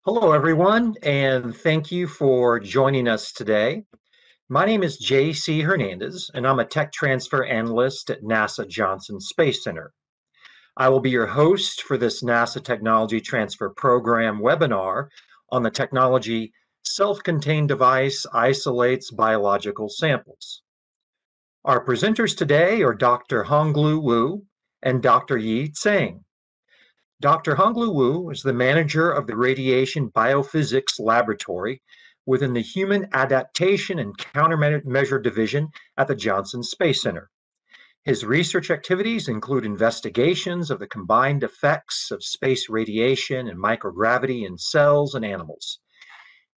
Hello, everyone, and thank you for joining us today. My name is J.C. Hernandez, and I'm a tech transfer analyst at NASA Johnson Space Center. I will be your host for this NASA Technology Transfer Program webinar on the technology self-contained device isolates biological samples. Our presenters today are Dr. Honglu Wu and Dr. Yi Tseng. Dr. Honglu Wu is the manager of the Radiation Biophysics Laboratory within the Human Adaptation and Countermeasure Division at the Johnson Space Center. His research activities include investigations of the combined effects of space radiation and microgravity in cells and animals.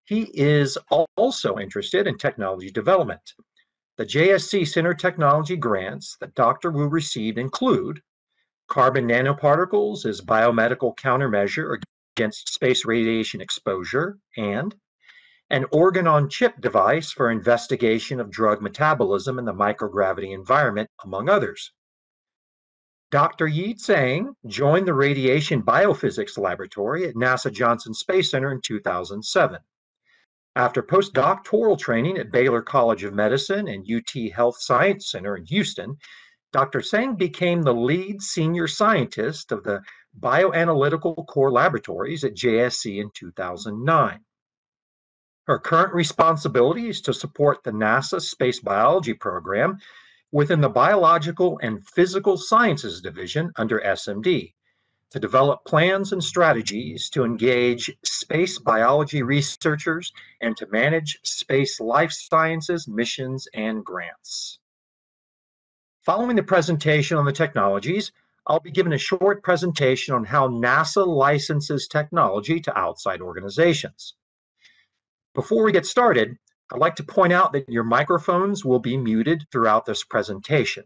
He is also interested in technology development. The JSC Center Technology grants that Dr. Wu received include carbon nanoparticles as biomedical countermeasure against space radiation exposure, and an organ-on-chip device for investigation of drug metabolism in the microgravity environment, among others. Dr. Yi Tseng joined the Radiation Biophysics Laboratory at NASA Johnson Space Center in 2007. After postdoctoral training at Baylor College of Medicine and UT Health Science Center in Houston, Dr. Tseng became the lead senior scientist of the Bioanalytical Core Laboratories at JSC in 2009. Her current responsibility is to support the NASA Space Biology Program within the Biological and Physical Sciences Division under SMD to develop plans and strategies to engage space biology researchers and to manage space life sciences missions and grants. Following the presentation on the technologies, I'll be giving a short presentation on how NASA licenses technology to outside organizations. Before we get started, I'd like to point out that your microphones will be muted throughout this presentation.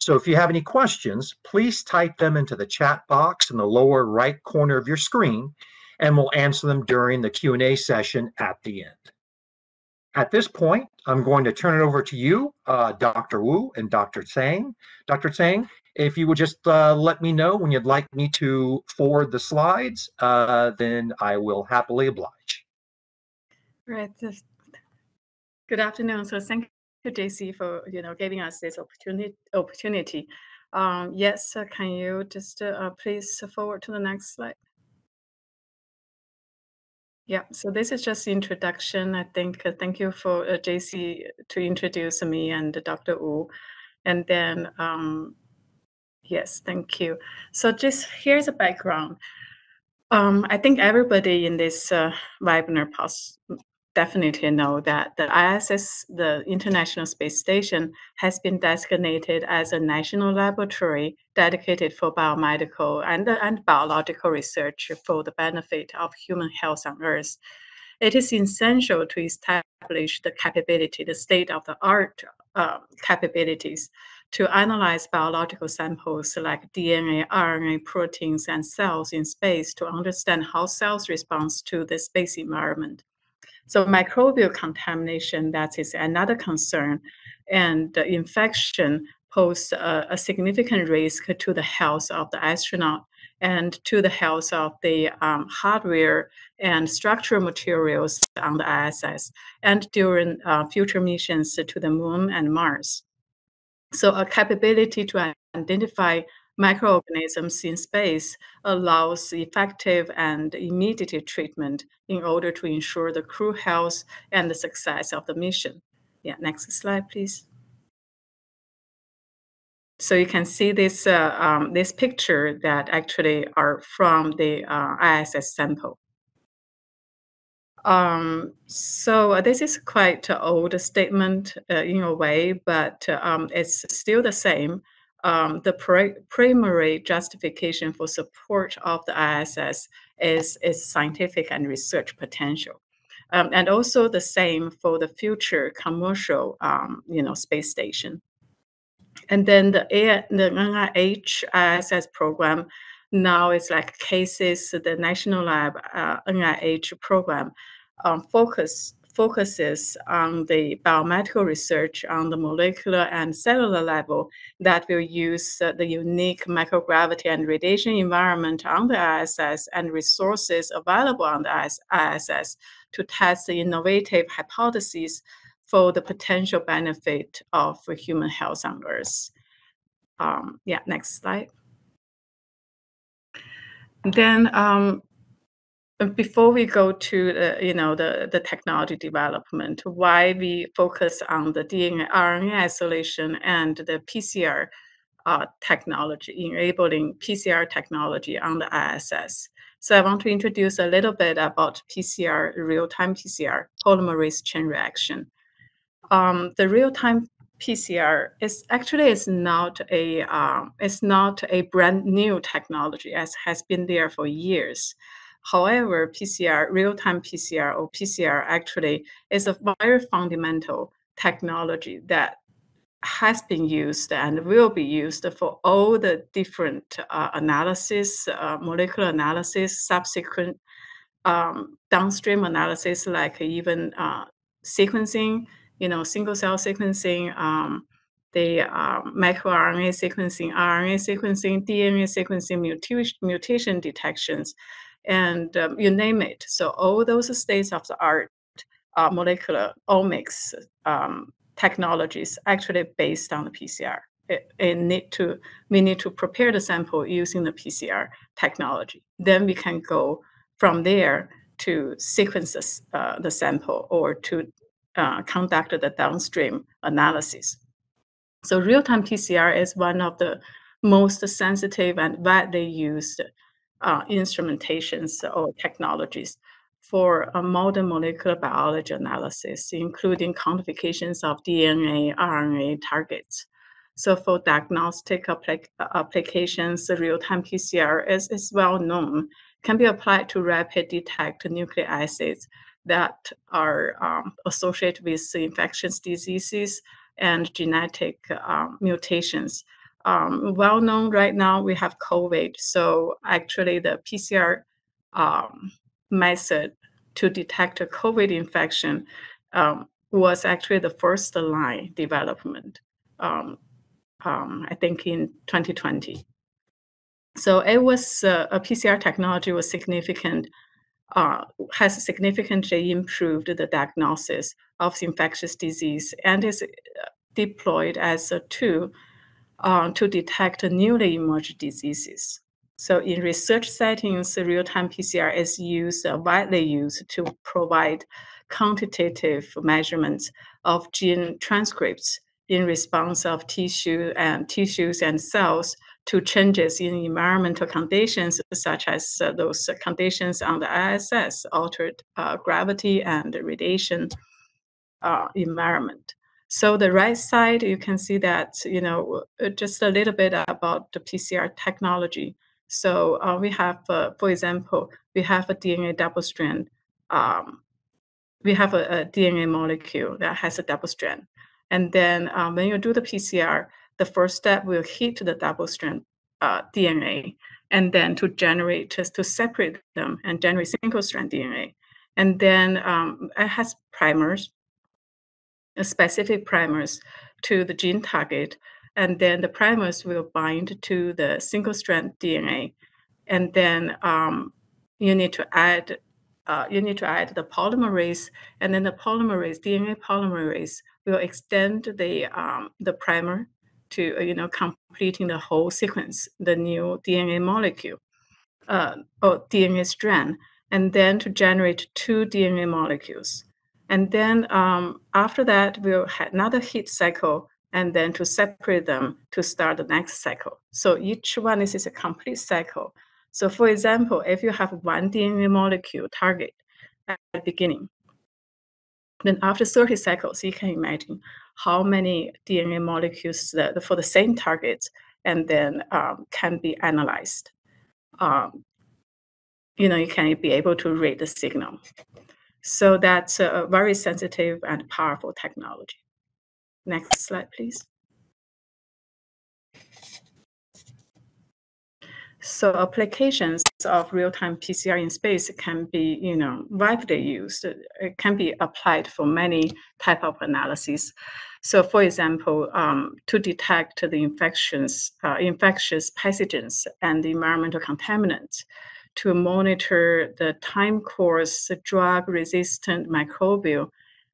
So if you have any questions, please type them into the chat box in the lower right corner of your screen, and we'll answer them during the Q&A session at the end. At this point, I'm going to turn it over to you, Dr. Wu and Dr. Tseng. Dr. Tseng, if you would just let me know when you'd like me to forward the slides, then I will happily oblige. Right. Good afternoon. So thank you, JC, for giving us this opportunity. Yes, can you just please forward to the next slide? Yeah, so this is just introduction. I think thank you for JC to introduce me and Dr. Wu. And then, yes, thank you. So just here's a background. I think everybody in this webinar definitely know that the ISS, the International Space Station, has been designated as a national laboratory dedicated for biomedical and biological research for the benefit of human health on Earth. It is essential to establish the capability, the state-of-the-art capabilities to analyze biological samples like DNA, RNA, proteins, and cells in space to understand how cells respond to the space environment. So microbial contamination, that is another concern, and infection pose a significant risk to the health of the astronaut and to the health of the hardware and structural materials on the ISS and during future missions to the Moon and Mars. So a capability to identify microorganisms in space allows effective and immediate treatment in order to ensure the crew health and the success of the mission. Yeah, next slide, please. So you can see this, this picture that actually are from the ISS sample. So this is quite an old statement in a way, but it's still the same. The primary justification for support of the ISS is its scientific and research potential. And also the same for the future commercial, space station. And then the NIH ISS program now is like cases, the National Lab NIH program focus focuses on the biomedical research on the molecular and cellular level that will use the unique microgravity and radiation environment on the ISS and resources available on the ISS to test the innovative hypotheses for the potential benefit of human health on Earth. Yeah, next slide. Then before we go to the technology development, why we focus on the DNA RNA isolation and the PCR technology, enabling PCR technology on the ISS. So I want to introduce a little bit about PCR, real-time PCR, polymerase chain reaction. The real-time PCR is not a brand new technology, as has been there for years. However, PCR, real-time PCR or PCR actually is a very fundamental technology that has been used and will be used for all the different analysis, molecular analysis, subsequent downstream analysis, like even sequencing, single cell sequencing, the microRNA sequencing, RNA sequencing, DNA sequencing, mutation detections, and you name it. So all those states of the art molecular omics technologies actually based on the PCR. We need to prepare the sample using the PCR technology. Then we can go from there to sequence the sample or to conduct the downstream analysis. So real-time PCR is one of the most sensitive and widely used instrumentations or technologies for modern molecular biology analysis, including quantifications of DNA, RNA targets. So for diagnostic applications, real-time PCR is well known, can be applied to rapid detect nucleic acids that are associated with infectious diseases and genetic mutations. Well known right now, we have COVID. So actually the PCR method to detect a COVID infection was actually the first line development, I think in 2020. So it was a PCR technology was significant, has significantly improved the diagnosis of infectious disease and is deployed as a tool to detect newly emerged diseases. So in research settings, real-time PCR is widely used to provide quantitative measurements of gene transcripts in response of tissues and cells to changes in environmental conditions, such as those conditions on the ISS, altered gravity and radiation environment. So the right side, you can see that, just a little bit about the PCR technology. So we have, for example, we have a DNA double strand. We have a DNA molecule that has a double strand. And then when you do the PCR, the first step will hit the double strand DNA, and then to separate them and generate single strand DNA. And then it has primers, specific primers to the gene target, and then the primers will bind to the single strand DNA, and then you need to add the polymerase, and then the DNA polymerase will extend the primer to completing the whole sequence, the new DNA molecule or DNA strand, and then to generate two DNA molecules. And then after that, we'll have another heat cycle, and then to separate them to start the next cycle. So each one is a complete cycle. So for example, if you have one DNA molecule target at the beginning, then after 30 cycles, you can imagine how many DNA molecules for the same target and then can be analyzed. You can be able to read the signal. So that's a very sensitive and powerful technology. Next slide, please. So applications of real-time PCR in space can be, widely used. It can be applied for many type of analyses. So, for example, to detect the infectious pathogens and environmental contaminants, to monitor the time course drug-resistant microbial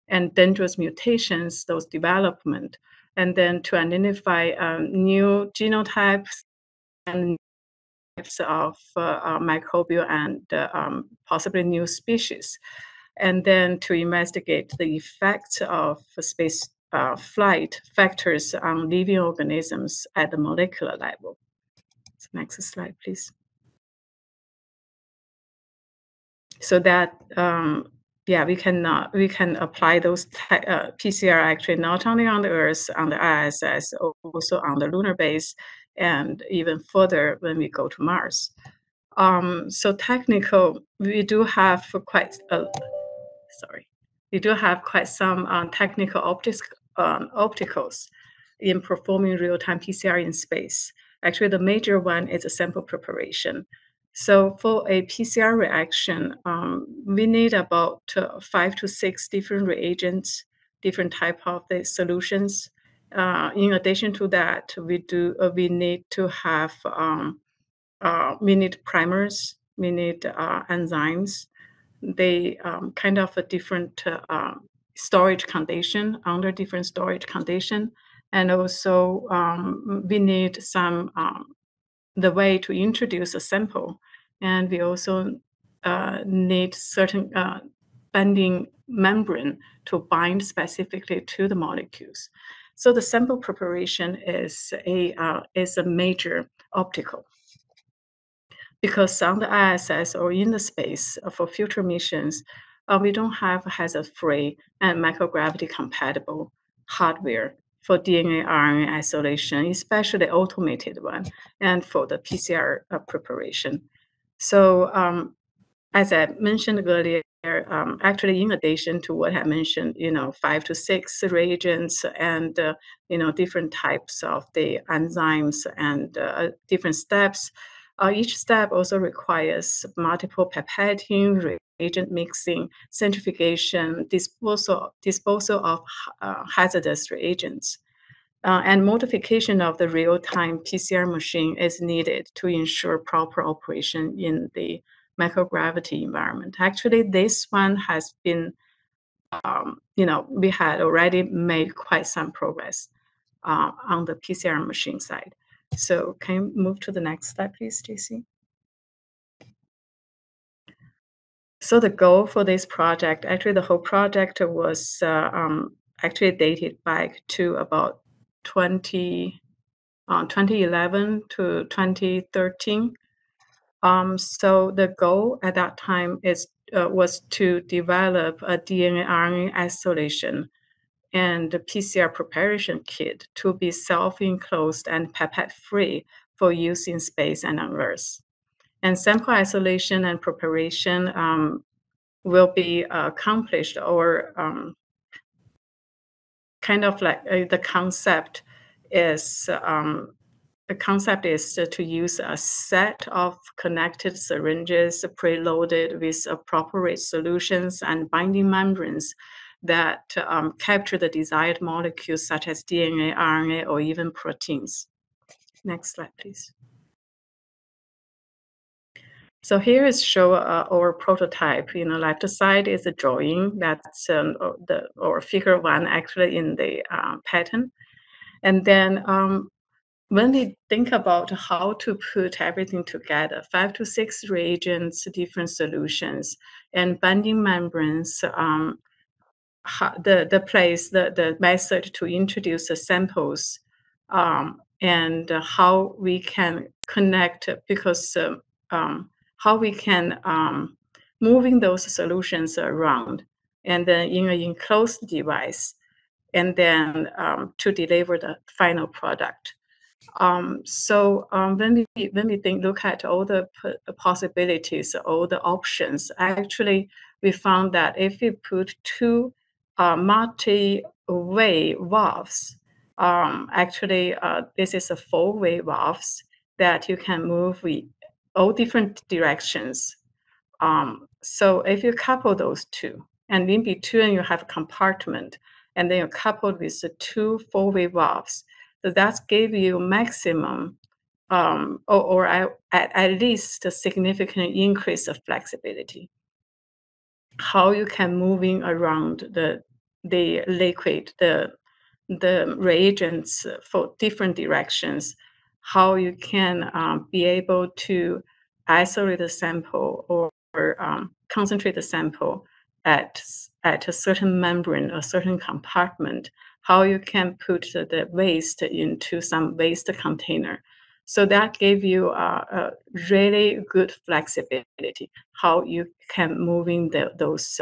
and dangerous mutations, those development, and then to identify new genotypes and types of microbial and possibly new species, and then to investigate the effects of space flight factors on living organisms at the molecular level. So next slide, please. So that we can apply those PCR actually not only on the Earth, on the ISS, also on the lunar base, and even further when we go to Mars. So technical, we do have quite some technical opticals in performing real-time PCR in space. Actually, the major one is a sample preparation. So for a PCR reaction, we need about 5 to 6 different reagents, different type of the solutions. In addition to that, we need to have we need primers, we need enzymes. They kind of a different storage condition, under different storage condition. And also we need some, the way to introduce a sample. And we also need certain binding membrane to bind specifically to the molecules. So the sample preparation is a major optical. Because on the ISS or in the space for future missions, we don't have hazard-free and microgravity compatible hardware for DNA RNA isolation, especially automated one, and for the PCR preparation. So as I mentioned earlier, actually, in addition to what I mentioned, 5 to 6 reagents and, different types of the enzymes and different steps, each step also requires multiple pipetting, reagent mixing, centrifugation, disposal of hazardous reagents. And modification of the real-time PCR machine is needed to ensure proper operation in the microgravity environment. Actually, this one has been, we had already made quite some progress on the PCR machine side. So can you move to the next slide, please, JC? So the goal for this project, actually the whole project was actually dated back to about 2011 to 2013. So the goal at that time was to develop a DNA RNA isolation and a PCR preparation kit to be self-enclosed and pipette-free for use in space and on Earth. And sample isolation and preparation will be accomplished, or kind of like the concept is to use a set of connected syringes preloaded with appropriate solutions and binding membranes that capture the desired molecules such as DNA, RNA, or even proteins. Next slide, please. So here is show our prototype. Left side is a drawing that's or figure 1 actually in the pattern. And then when we think about how to put everything together, 5 to 6 reagents, different solutions, and binding membranes, the method to introduce the samples, and how we can connect, because how we can moving those solutions around, and then in an enclosed device, and then to deliver the final product. So when we look at all the possibilities, all the options, actually we found that if we put 2 multi-way valves, actually this is a 4-way valves that you can move all different directions. So if you couple those two, and in between you have a compartment, and then you coupled with the two four-way valves, so that gave you maximum or at least a significant increase of flexibility. How you can moving around the liquid, the reagents for different directions, how you can be able to isolate the sample or concentrate the sample at a certain membrane, a certain compartment, how you can put the waste into some waste container. So that gave you a really good flexibility, how you can moving those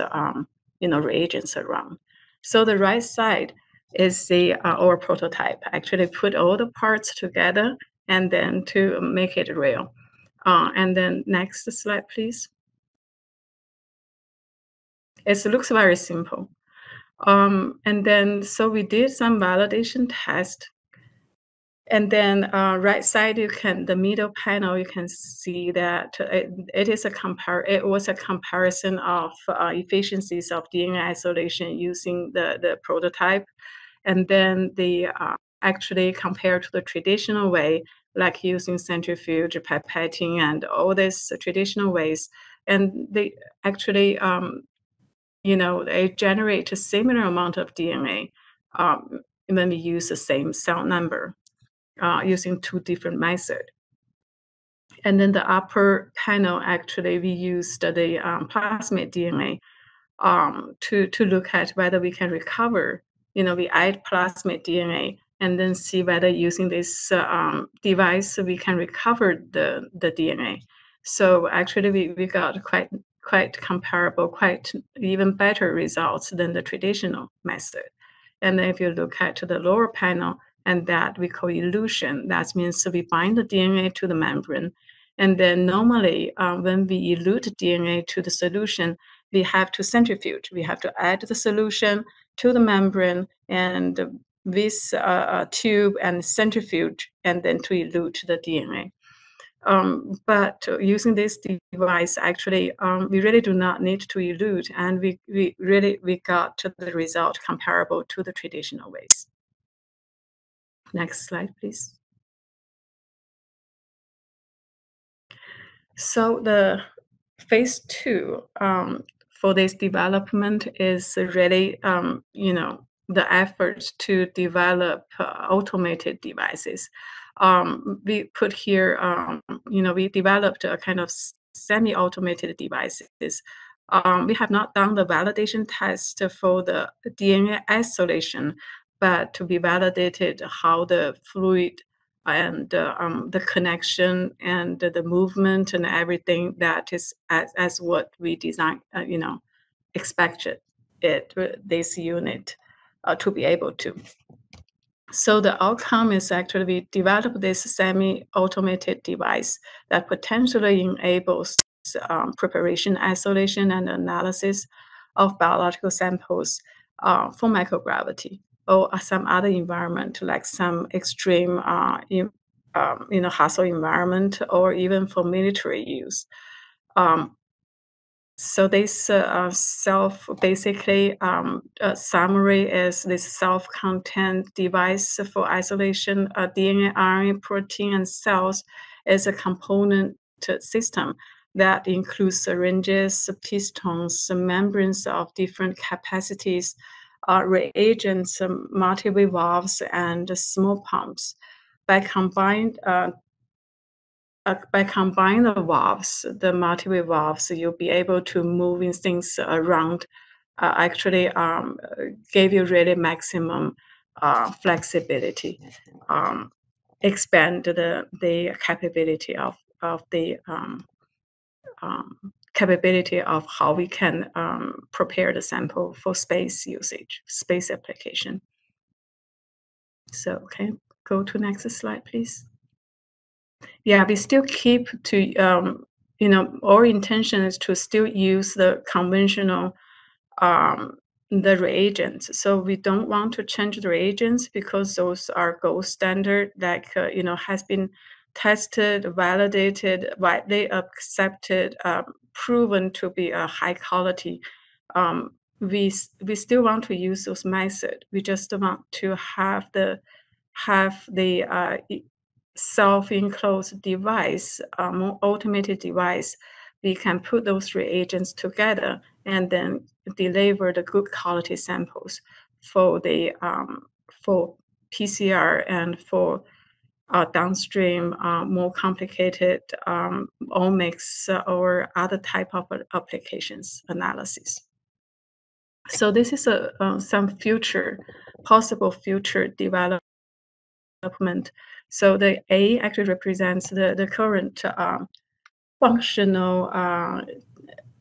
reagents around. So the right side is the our prototype. Actually put all the parts together and then to make it real. And then next slide, please. It looks very simple. And then so we did some validation test. And then right side, the middle panel, you can see that it was a comparison of efficiencies of DNA isolation using the prototype. And then they actually compared to the traditional way, like using centrifuge, pipetting, and all these traditional ways. And they actually, they generate a similar amount of DNA when we use the same cell number using two different methods. And then the upper panel, actually, we used the plasmid DNA to look at whether we can recover. We add plasmid DNA and then see whether using this device we can recover the DNA. So actually, we got quite comparable, quite even better results than the traditional method. And then if you look at the lower panel, and that we call elution, that means we bind the DNA to the membrane. And then normally, when we elute DNA to the solution, we have to centrifuge. We have to add the solution to the membrane and with a tube and centrifuge, and then to elute the DNA. But using this device, actually, we really do not need to elute, and we got the result comparable to the traditional ways. Next slide, please. So the phase 2 for this development is really, the effort to develop automated devices. We put here, we developed a kind of semi-automated devices. We have not done the validation test for the DNA isolation, but we validated how the fluid and the connection and the movement and everything that is as what we designed, expected this unit to be able to. So the outcome is actually we developed this semi-automated device that potentially enables preparation, isolation, and analysis of biological samples for microgravity or some other environment, like some extreme, hostile environment, or even for military use. So this summary is this self-contained device for isolation DNA, RNA, protein, and cells is a component system that includes syringes, pistons, membranes of different capacities, reagents, multiple valves, and small pumps. By combining the valves, the multiple valves, you'll be able to moving things around. Actually, gave you really maximum flexibility, expand the capability of the capability of how we can prepare the sample for space usage, space application. So, okay, go to next slide, please. Yeah, we still keep to, our intention is to still use the conventional, the reagents. So we don't want to change the reagents because those are gold standard, like, has been tested, validated, widely accepted, proven to be a high quality, we still want to use those methods. We just want to have the self-enclosed device, more automated device. We can put those reagents together and then deliver the good quality samples for the for PCR and for downstream, more complicated omics or other type of applications analysis. So this is some possible future development. So the A actually represents the current functional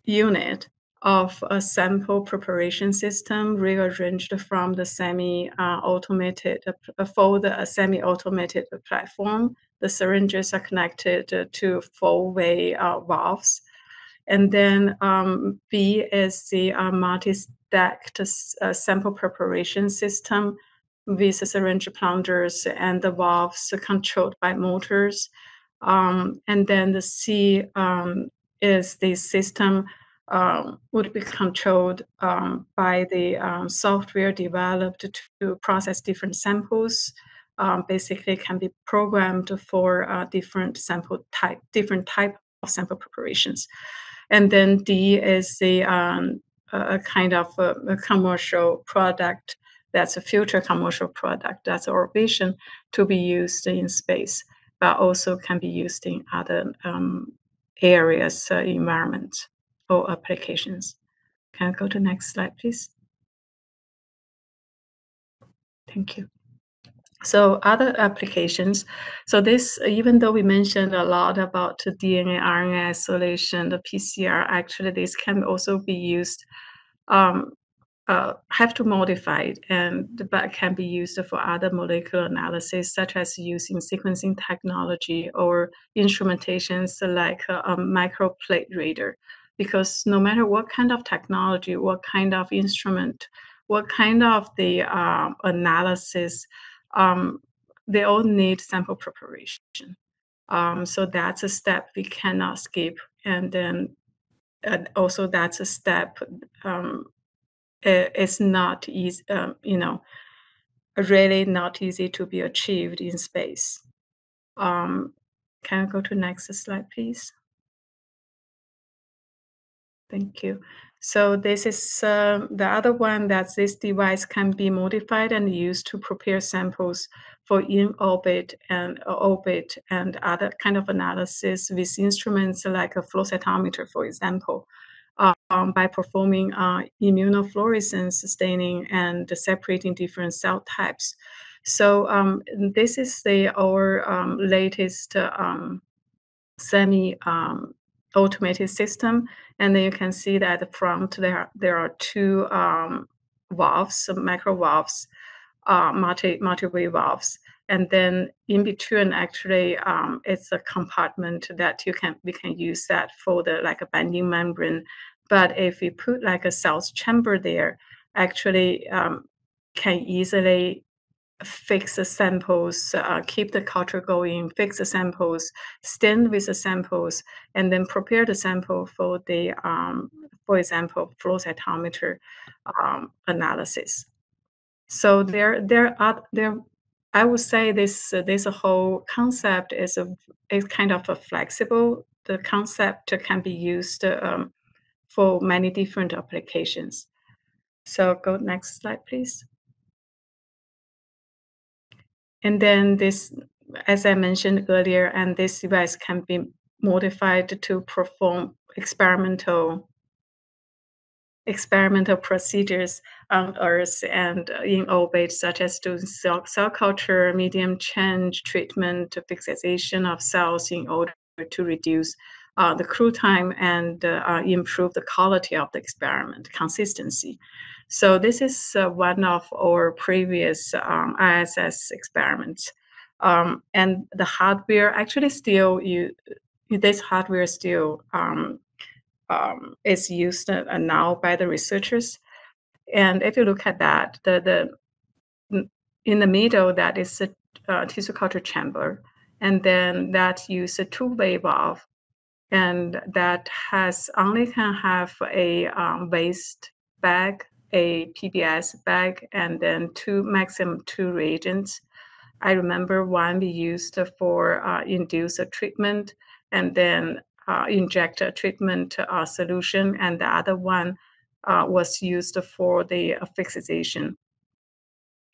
unit of a sample preparation system rearranged from the semi-automated platform. The syringes are connected to four-way valves. And then B is the multi-stacked sample preparation system with syringe plungers and the valves controlled by motors. And then the C is the system would be controlled by the software developed to process different samples. Basically, can be programmed for different type of sample preparations. And then D is the a kind of a commercial product. That's a future commercial product. That's our vision to be used in space, but also can be used in other areas, environments or applications. Can I go to the next slide, please? Thank you. So other applications. So this, even though we mentioned a lot about the DNA, RNA isolation, the PCR, actually this can also be used, have to modify it, but can be used for other molecular analysis, such as using sequencing technology or instrumentations like a microplate reader. Because no matter what kind of technology, what kind of instrument, what kind of the analysis, they all need sample preparation. So that's a step we cannot skip. And then also that's a step it's not easy, really not easy to be achieved in space. Can I go to next slide, please? Thank you. So this is the other one, that this device can be modified and used to prepare samples for in-orbit and orbit and other kind of analysis with instruments like a flow cytometer, for example, by performing immunofluorescence staining and separating different cell types. So this is our latest semi automated system. And then you can see that at the front there are two valves, micro valves, multi-way valves. And then in between, actually, it's a compartment that we can use that for the like a binding membrane. But if we put like a cells chamber there, actually can easily fix the samples, keep the culture going, fix the samples, stand with the samples, and then prepare the sample for the, for example, flow cytometer analysis. So I would say this whole concept is kind of a flexible. The concept can be used for many different applications. So go next slide, please. And then this, as I mentioned earlier, and this device can be modified to perform experimental procedures on Earth and in orbit, such as doing cell culture, medium change treatment, fixation of cells in order to reduce the crew time and improve the quality of the experiment, consistency. So this is one of our previous ISS experiments. And the hardware actually still, this hardware still is used now by the researchers. And if you look at that, in the middle, that is a tissue culture chamber. and then that use a two-way valve, and that only can have a waste bag, a PBS bag, and then maximum two reagents. I remember one we used for induce a treatment, and then inject a treatment solution, and the other one was used for the fixation.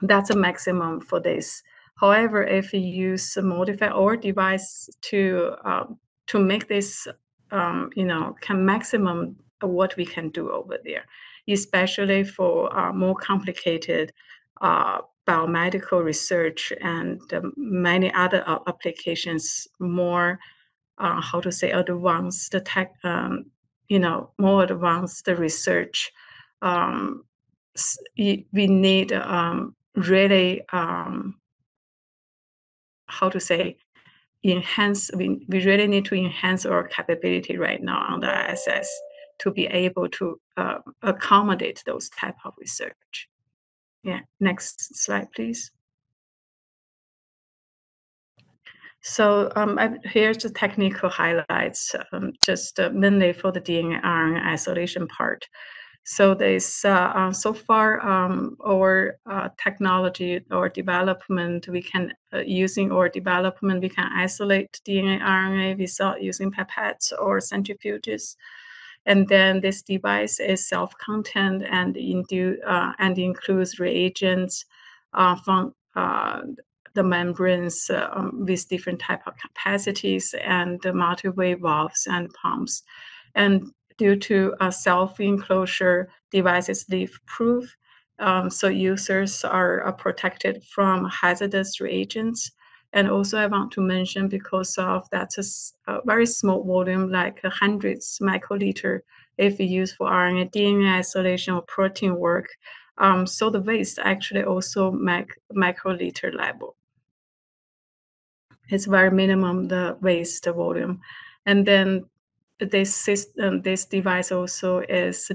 That's a maximum for this. However, if you use a modifier or device to make this, can maximum what we can do over there, especially for more complicated biomedical research and many other applications, more advanced tech, more advanced research. We need really enhance. We really need to enhance our capability right now on the ISS to be able to accommodate those type of research. Yeah, next slide, please. So here's the technical highlights, just mainly for the DNA RNA isolation part. So this so far our technology or development, we can using our development, we can isolate DNA RNA without using pipettes or centrifuges. And then this device is self-contained and includes reagents from the membranes with different type of capacities and the multi-way valves and pumps. And due to self-enclosure, devices leak-proof, so users are protected from hazardous reagents. And also I want to mention, because of that's a very small volume, like hundreds microliter, if used for RNA, DNA isolation or protein work. So the waste actually also microliter level. It's very minimum, the waste volume. And then this system, this device also is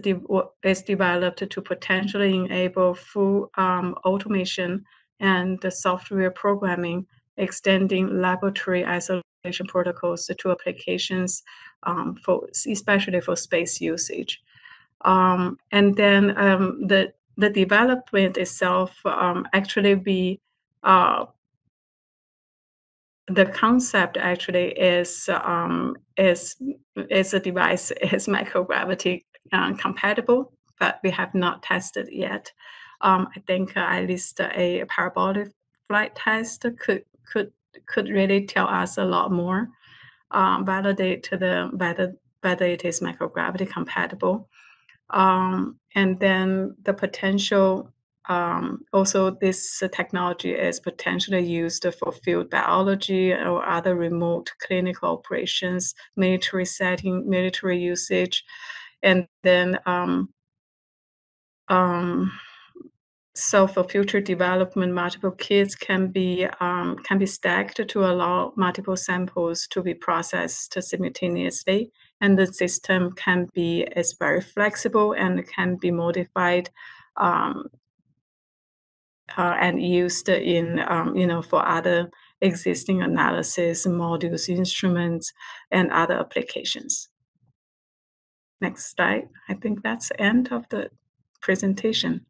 developed to potentially enable full automation and the software programming, extending laboratory isolation protocols to applications especially for space usage. And then the development itself actually the concept actually is a device is microgravity compatible, but we have not tested yet. I think at least a parabolic flight test could really tell us a lot more, validate whether it is microgravity compatible. And then the potential, also this technology is potentially used for field biology or other remote clinical operations, military setting, military usage. And then so for future development, multiple kits can be stacked to allow multiple samples to be processed simultaneously, and the system is very flexible and can be modified and used in for other existing analysis modules, instruments, and other applications. Next slide. I think that's the end of the presentation.